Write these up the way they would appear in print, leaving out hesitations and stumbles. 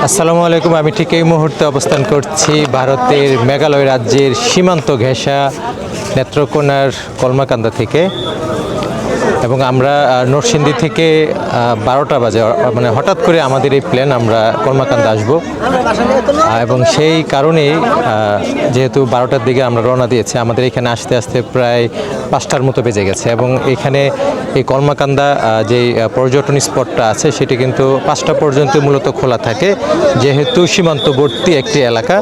আসসালামু আলাইকুম। আমি ঠিক এই মুহূর্তে অবস্থান করছি ভারতের মেঘালয় রাজ্যের সীমান্ত ঘেঁষা নেত্রকোনার কলমাকান্দা থেকে, এবং আমরা নরসিংদী থেকে 12টা বাজে মানে হঠাৎ করে আমাদের এই প্ল্যান আমরা কলমাকান্দা আসবো, এবং সেই কারণেই যেহেতু 12টার দিকে আমরা রওনা দিয়েছি, আমাদের এখানে আসতে আসতে প্রায় 5টার মতো বেজে গেছে। এবং এখানে এই কলমাকান্দা যেই পর্যটন স্পটটা আছে সেটি কিন্তু 5টা পর্যন্ত মূলত খোলা থাকে, যেহেতু সীমান্তবর্তী একটি এলাকা।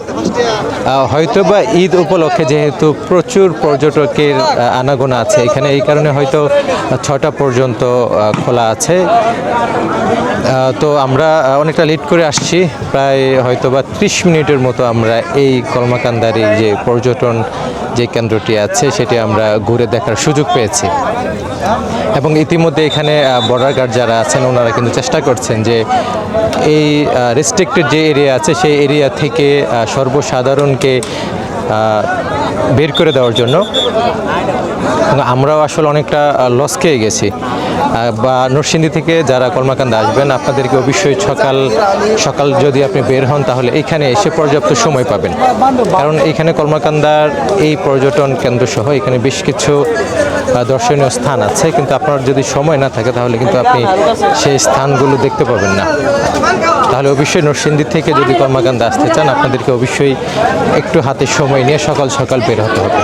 হয়তো বা ঈদ উপলক্ষে যেহেতু প্রচুর পর্যটকের আনাগোনা আছে এখানে, এই কারণে হয়তো 6টা পর্যন্ত খোলা আছে। তো আমরা অনেকটা লেট করে আসছি, প্রায় হয়তো বা 30 মিনিটের মতো আমরা এই কলমাকান্দার এই যে পর্যটন যে কেন্দ্রটি আছে সেটি আমরা ঘুরে দেখার সুযোগ পেয়েছি। এবং ইতিমধ্যে এখানে বর্ডার গার্ড যারা আছেন ওনারা কিন্তু চেষ্টা করছেন যে এই রেস্ট্রিক্টেড যে এরিয়া আছে সেই এরিয়া থেকে সর্বসাধারণকে বের করে দেওয়ার জন্য। আমরাও আসলে অনেকটা লস খেয়ে গেছি। বা নরসিংদী থেকে যারা কলমাকান্দা আসবেন আপনাদেরকে অবশ্যই সকাল যদি আপনি বের হন তাহলে এখানে এসে পর্যাপ্ত সময় পাবেন, কারণ এখানে কলমাকান্দার এই পর্যটন কেন্দ্র সহ এখানে বেশ কিছু দর্শনীয় স্থান আছে, কিন্তু আপনার যদি সময় না থাকে তাহলে কিন্তু আপনি সেই স্থানগুলো দেখতে পাবেন না। তাহলে অবশ্যই নরসিংদী থেকে যদি কলমাকান্দা আসতে চান আপনাদেরকে অবশ্যই একটু হাতে সময় নিয়ে সকাল সকাল বের হতে হবে।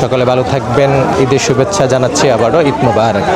সকালে ভালো থাকবেন, ঈদের শুভেচ্ছা জানাচ্ছি, আবারও ঈদ মোবারক।